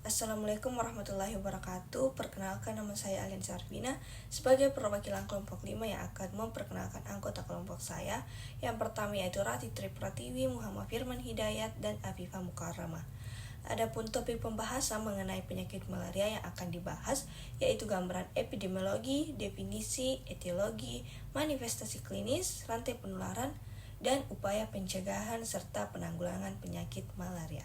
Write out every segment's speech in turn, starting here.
Assalamualaikum warahmatullahi wabarakatuh. Perkenalkan, nama saya Alin Sarvina sebagai perwakilan kelompok 5 yang akan memperkenalkan anggota kelompok saya. Yang pertama yaitu Ratitri Pratiwi, Muhammad Firman Hidayat, dan Afifah Mukarramah. Adapun topik pembahasan mengenai penyakit malaria yang akan dibahas yaitu gambaran epidemiologi, definisi, etiologi, manifestasi klinis, rantai penularan, dan upaya pencegahan serta penanggulangan penyakit malaria.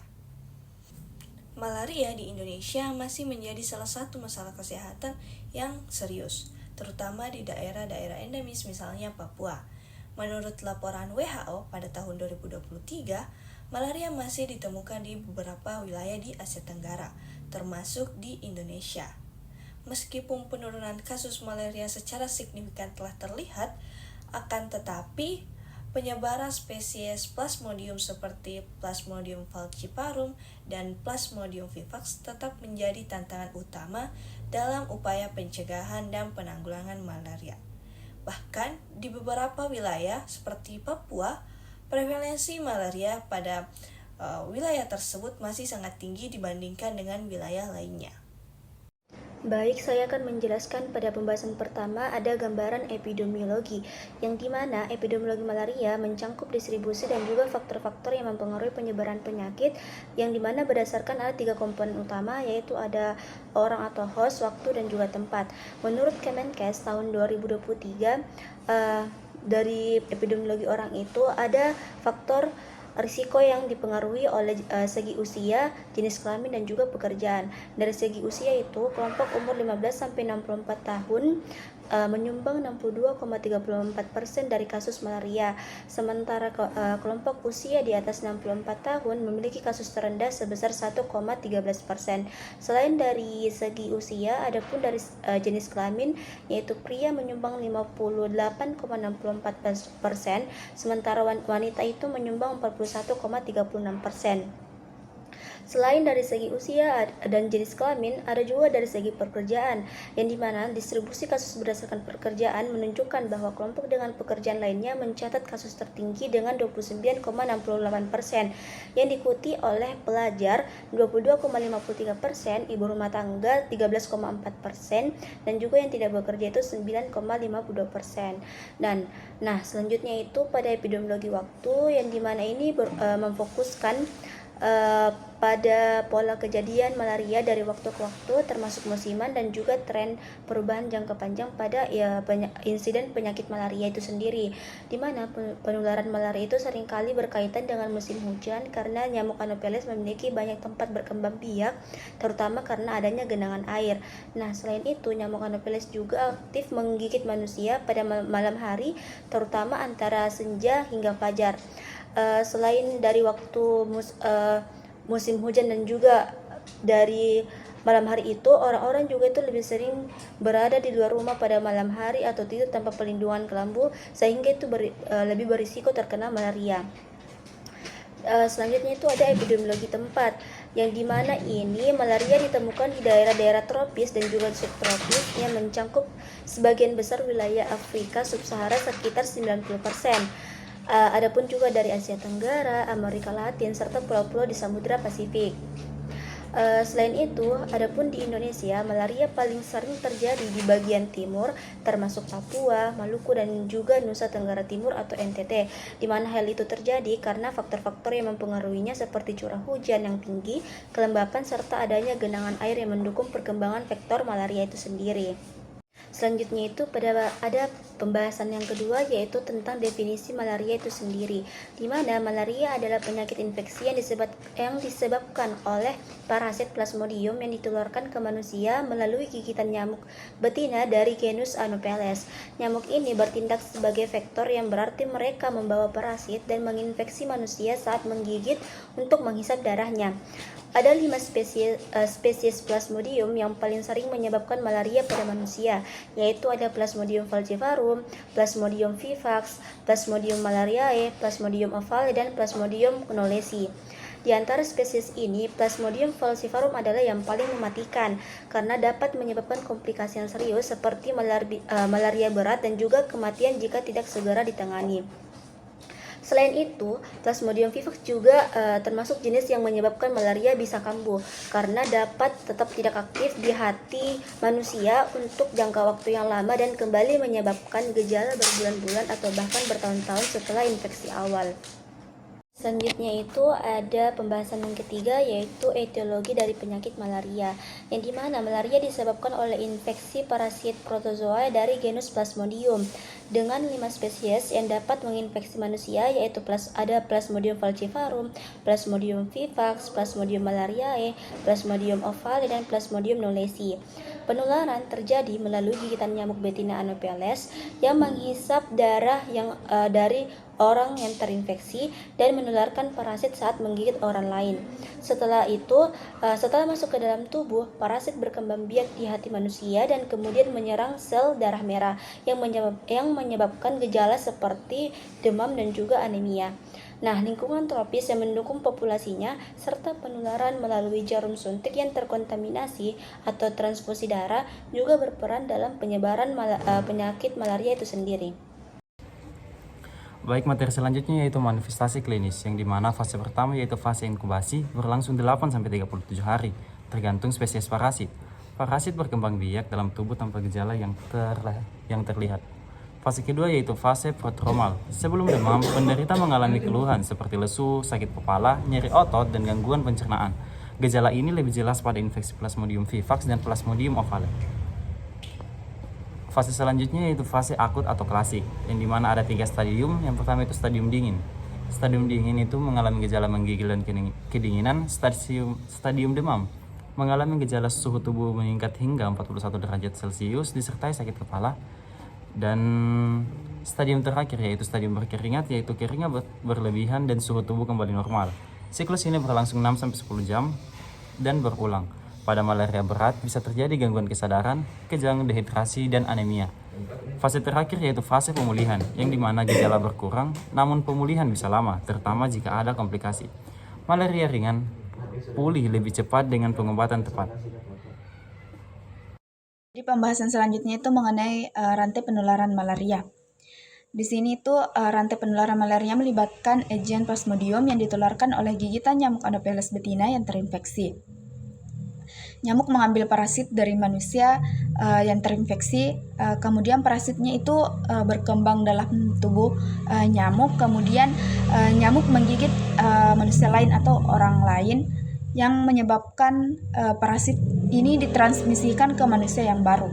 Malaria di Indonesia masih menjadi salah satu masalah kesehatan yang serius, terutama di daerah-daerah endemis misalnya Papua. Menurut laporan WHO pada tahun 2023, malaria masih ditemukan di beberapa wilayah di Asia Tenggara, termasuk di Indonesia. Meskipun penurunan kasus malaria secara signifikan telah terlihat, akan tetapi penyebaran spesies Plasmodium seperti Plasmodium falciparum dan Plasmodium vivax tetap menjadi tantangan utama dalam upaya pencegahan dan penanggulangan malaria. Bahkan di beberapa wilayah seperti Papua, prevalensi malaria pada wilayah tersebut masih sangat tinggi dibandingkan dengan wilayah lainnya. Baik, saya akan menjelaskan pada pembahasan pertama ada gambaran epidemiologi, yang dimana epidemiologi malaria mencangkup distribusi dan juga faktor-faktor yang mempengaruhi penyebaran penyakit, yang dimana berdasarkan ada 3 komponen utama, yaitu ada orang atau host, waktu, dan juga tempat. Menurut Kemenkes tahun 2023, dari epidemiologi orang itu ada faktor risiko yang dipengaruhi oleh segi usia, jenis kelamin, dan juga pekerjaan. Dari segi usia itu, kelompok umur 15 sampai 64 tahun menyumbang 62,34% dari kasus malaria. Sementara kelompok usia di atas 64 tahun memiliki kasus terendah sebesar 1,13%. Selain dari segi usia, adapun dari jenis kelamin, yaitu pria menyumbang 58,64%, sementara wanita itu menyumbang 41,36%. Selain dari segi usia dan jenis kelamin, ada juga dari segi pekerjaan, yang dimana distribusi kasus berdasarkan pekerjaan menunjukkan bahwa kelompok dengan pekerjaan lainnya mencatat kasus tertinggi dengan 29,68%, yang diikuti oleh pelajar 22,53%, ibu rumah tangga 13,4%, dan juga yang tidak bekerja itu 9,52%. Dan selanjutnya itu pada epidemiologi waktu, yang dimana ini memfokuskan pada pola kejadian malaria dari waktu ke waktu, termasuk musiman dan juga tren perubahan jangka panjang pada insiden penyakit malaria itu sendiri, di mana penularan malaria itu seringkali berkaitan dengan musim hujan karena nyamuk Anopheles memiliki banyak tempat berkembang biak, terutama karena adanya genangan air. Selain itu, nyamuk Anopheles juga aktif menggigit manusia pada malam hari, terutama antara senja hingga fajar. Selain dari waktu musim hujan dan juga dari malam hari itu, orang-orang juga itu lebih sering berada di luar rumah pada malam hari atau tidur tanpa perlindungan kelambu, sehingga itu lebih berisiko terkena malaria. Selanjutnya itu ada epidemiologi tempat, yang dimana ini malaria ditemukan di daerah-daerah tropis dan juga subtropis yang mencangkup sebagian besar wilayah Afrika Sub-Sahara sekitar 90%. Adapun juga dari Asia Tenggara, Amerika Latin, serta pulau-pulau di Samudra Pasifik. Selain itu, adapun di Indonesia, malaria paling sering terjadi di bagian timur, termasuk Papua, Maluku, dan juga Nusa Tenggara Timur atau NTT, di mana hal itu terjadi karena faktor-faktor yang mempengaruhinya seperti curah hujan yang tinggi, kelembapan, serta adanya genangan air yang mendukung perkembangan vektor malaria itu sendiri. Selanjutnya itu ada pembahasan yang kedua, yaitu tentang definisi malaria itu sendiri, di mana malaria adalah penyakit infeksi yang disebabkan oleh parasit Plasmodium yang ditularkan ke manusia melalui gigitan nyamuk betina dari genus Anopheles. Nyamuk ini bertindak sebagai vektor, yang berarti mereka membawa parasit dan menginfeksi manusia saat menggigit untuk menghisap darahnya. Ada 5 spesies Plasmodium yang paling sering menyebabkan malaria pada manusia, yaitu ada Plasmodium falciparum, Plasmodium vivax, Plasmodium malariae, Plasmodium ovale, dan Plasmodium knowlesi. Di antara spesies ini, Plasmodium falciparum adalah yang paling mematikan karena dapat menyebabkan komplikasi yang serius seperti malaria berat dan juga kematian jika tidak segera ditangani. Selain itu, Plasmodium vivax juga termasuk jenis yang menyebabkan malaria bisa kambuh karena dapat tetap tidak aktif di hati manusia untuk jangka waktu yang lama dan kembali menyebabkan gejala berbulan-bulan atau bahkan bertahun-tahun setelah infeksi awal. Selanjutnya itu ada pembahasan yang ketiga, yaitu etiologi dari penyakit malaria, yang dimana malaria disebabkan oleh infeksi parasit protozoa dari genus Plasmodium dengan 5 spesies yang dapat menginfeksi manusia, yaitu ada Plasmodium falciparum, Plasmodium vivax, Plasmodium malariae, Plasmodium ovale, dan Plasmodium knowlesi. Penularan terjadi melalui gigitan nyamuk Betina anopheles yang menghisap darah dari orang yang terinfeksi dan menularkan parasit saat menggigit orang lain. Setelah masuk ke dalam tubuh, parasit berkembang biak di hati manusia dan kemudian menyerang sel darah merah yang menyebabkan gejala seperti demam dan juga anemia. Nah, lingkungan tropis yang mendukung populasinya serta penularan melalui jarum suntik yang terkontaminasi atau transfusi darah juga berperan dalam penyebaran penyakit malaria itu sendiri. Baik, materi selanjutnya yaitu manifestasi klinis, yang dimana fase pertama yaitu fase inkubasi berlangsung 8-37 hari, tergantung spesies parasit. Parasit berkembang biak dalam tubuh tanpa gejala yang terlihat. Fase kedua yaitu fase prodromal. Sebelum demam, penderita mengalami keluhan seperti lesu, sakit kepala, nyeri otot, dan gangguan pencernaan. Gejala ini lebih jelas pada infeksi Plasmodium vivax dan Plasmodium ovale. Fase selanjutnya yaitu fase akut atau klasik, yang dimana ada 3 stadium. Yang pertama itu stadium dingin. Stadium dingin itu mengalami gejala menggigil dan kedinginan. Stadium demam mengalami gejala suhu tubuh meningkat hingga 41 derajat Celcius disertai sakit kepala. Dan stadium terakhir yaitu stadium berkeringat, yaitu keringat berlebihan dan suhu tubuh kembali normal. Siklus ini berlangsung 6-10 jam dan berulang. Pada malaria berat bisa terjadi gangguan kesadaran, kejang, dehidrasi, dan anemia. Fase terakhir yaitu fase pemulihan, yang dimana gejala berkurang, namun pemulihan bisa lama, terutama jika ada komplikasi. Malaria ringan pulih lebih cepat dengan pengobatan tepat. Di pembahasan selanjutnya itu mengenai rantai penularan malaria. Di sini itu rantai penularan malaria melibatkan agen Plasmodium yang ditularkan oleh gigitan nyamuk Anopheles betina yang terinfeksi. Nyamuk mengambil parasit dari manusia yang terinfeksi, kemudian parasitnya itu berkembang dalam tubuh nyamuk, kemudian nyamuk menggigit manusia lain atau orang lain yang menyebabkan parasit ini ditransmisikan ke manusia yang baru.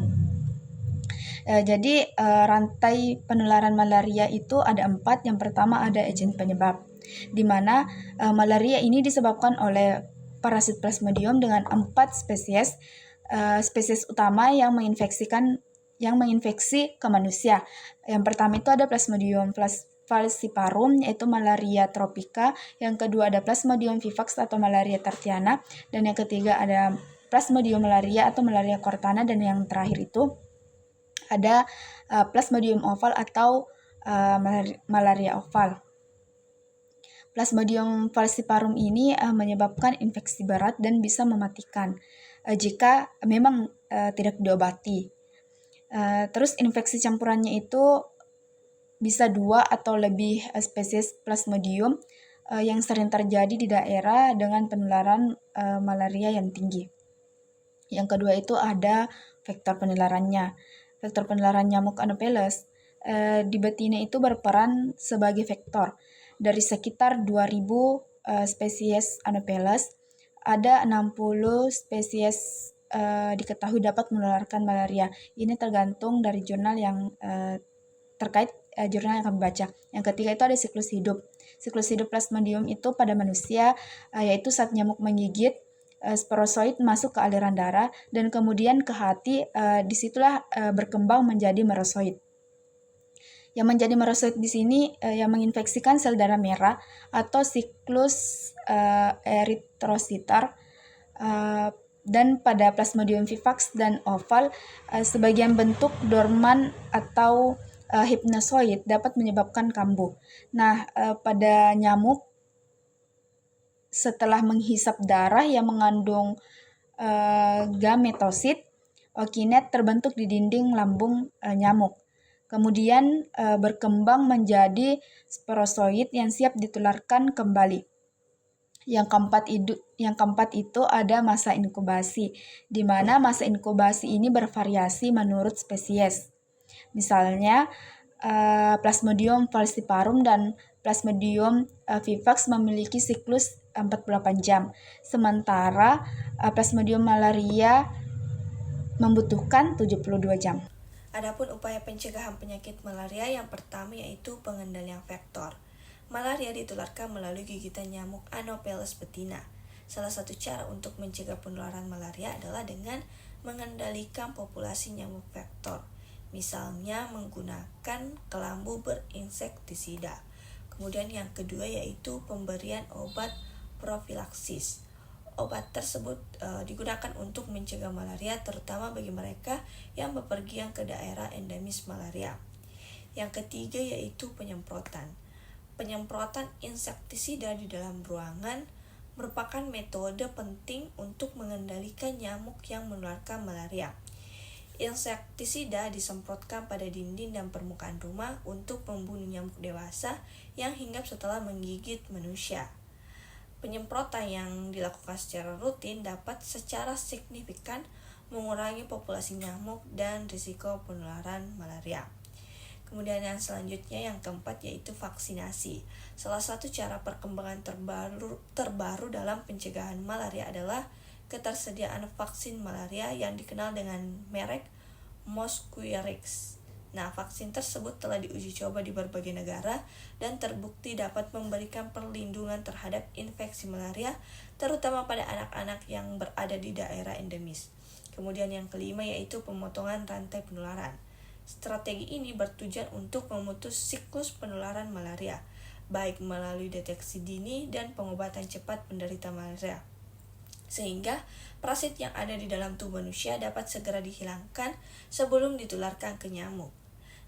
Jadi rantai penularan malaria itu ada 4. Yang pertama ada agen penyebab, di mana malaria ini disebabkan oleh parasit Plasmodium dengan 4 spesies. Spesies utama yang menginfeksi ke manusia. Yang pertama itu ada Plasmodium falciparum, yaitu malaria tropica. Yang kedua ada Plasmodium vivax atau malaria tertiana, dan yang ketiga ada Plasmodium malaria atau malaria cortana, dan yang terakhir itu ada Plasmodium ovale atau malaria oval. Plasmodium falciparum ini menyebabkan infeksi berat dan bisa mematikan jika memang tidak diobati. Terus infeksi campurannya itu bisa 2 atau lebih spesies Plasmodium yang sering terjadi di daerah dengan penularan malaria yang tinggi. Yang kedua itu ada vektor penularannya. Vektor penularan nyamuk Anopheles di betina itu berperan sebagai vektor. Dari sekitar 2000 spesies Anopheles, ada 60 spesies diketahui dapat menularkan malaria. Ini tergantung dari jurnal yang terkait jurnal yang kami baca. Yang ketiga itu ada siklus hidup. Siklus hidup Plasmodium itu pada manusia yaitu saat nyamuk menggigit, sporozoid masuk ke aliran darah dan kemudian ke hati, disitulah berkembang menjadi merozoid. Yang menjadi merozoid di sini yang menginfeksikan sel darah merah atau siklus eritrositar. Dan pada Plasmodium vivax dan oval, sebagian bentuk dorman atau hipnozoid dapat menyebabkan kambuh. Nah, pada nyamuk setelah menghisap darah yang mengandung gametosit, okinet terbentuk di dinding lambung nyamuk. kemudian berkembang menjadi sporozoid yang siap ditularkan kembali. Yang keempat itu ada masa inkubasi, di mana masa inkubasi ini bervariasi menurut spesies. Misalnya, Plasmodium falciparum dan Plasmodium vivax memiliki siklus 48 jam, sementara Plasmodium malaria membutuhkan 72 jam. Adapun upaya pencegahan penyakit malaria yang pertama yaitu pengendalian vektor. Malaria ditularkan melalui gigitan nyamuk Anopheles betina. Salah satu cara untuk mencegah penularan malaria adalah dengan mengendalikan populasi nyamuk vektor. Misalnya menggunakan kelambu berinsektisida. Kemudian yang kedua yaitu pemberian obat profilaksis. Obat tersebut digunakan untuk mencegah malaria terutama bagi mereka yang bepergian ke daerah endemis malaria. Yang ketiga yaitu penyemprotan. Penyemprotan insektisida di dalam ruangan merupakan metode penting untuk mengendalikan nyamuk yang menularkan malaria. Insektisida disemprotkan pada dinding dan permukaan rumah untuk membunuh nyamuk dewasa yang hinggap setelah menggigit manusia. Penyemprotan yang dilakukan secara rutin dapat secara signifikan mengurangi populasi nyamuk dan risiko penularan malaria. Kemudian yang selanjutnya yang keempat yaitu vaksinasi. Salah satu cara perkembangan terbaru dalam pencegahan malaria adalah ketersediaan vaksin malaria yang dikenal dengan merek Mosquirix. Nah, vaksin tersebut telah diuji coba di berbagai negara dan terbukti dapat memberikan perlindungan terhadap infeksi malaria, terutama pada anak-anak yang berada di daerah endemis. Kemudian yang kelima yaitu pemotongan rantai penularan. Strategi ini bertujuan untuk memutus siklus penularan malaria, baik melalui deteksi dini dan pengobatan cepat penderita malaria, sehingga parasit yang ada di dalam tubuh manusia dapat segera dihilangkan sebelum ditularkan ke nyamuk.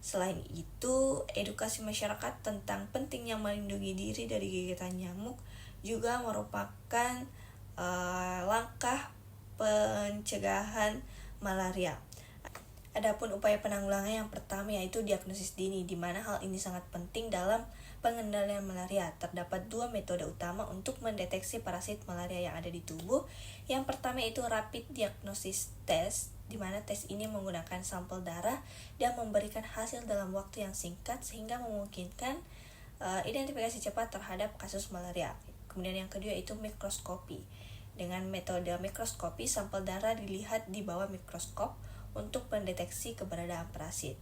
Selain itu, edukasi masyarakat tentang pentingnya melindungi diri dari gigitan nyamuk juga merupakan langkah pencegahan malaria. Adapun upaya penanggulangan yang pertama yaitu diagnosis dini, di mana hal ini sangat penting dalam pengendalian malaria. Terdapat dua metode utama untuk mendeteksi parasit malaria yang ada di tubuh. Yang pertama yaitu rapid diagnosis test, di mana tes ini menggunakan sampel darah dan memberikan hasil dalam waktu yang singkat sehingga memungkinkan identifikasi cepat terhadap kasus malaria. Kemudian yang kedua yaitu mikroskopi. Dengan metode mikroskopi, sampel darah dilihat di bawah mikroskop untuk mendeteksi keberadaan parasit.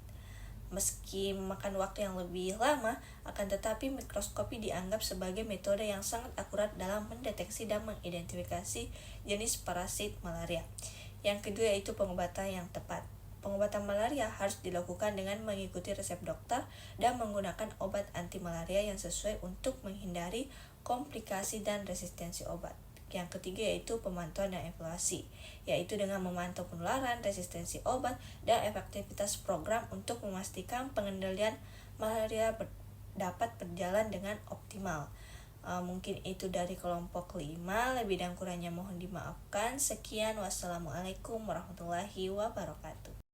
Meski memakan waktu yang lebih lama, akan tetapi mikroskopi dianggap sebagai metode yang sangat akurat dalam mendeteksi dan mengidentifikasi jenis parasit malaria. Yang kedua yaitu pengobatan yang tepat. Pengobatan malaria harus dilakukan dengan mengikuti resep dokter dan menggunakan obat anti malaria yang sesuai untuk menghindari komplikasi dan resistensi obat. Yang ketiga yaitu pemantauan dan evaluasi, yaitu dengan memantau penularan, resistensi obat, dan efektivitas program untuk memastikan pengendalian malaria dapat berjalan dengan optimal. Mungkin itu dari kelompok 5, lebih dan kurangnya mohon dimaafkan. Sekian, wassalamualaikum warahmatullahi wabarakatuh.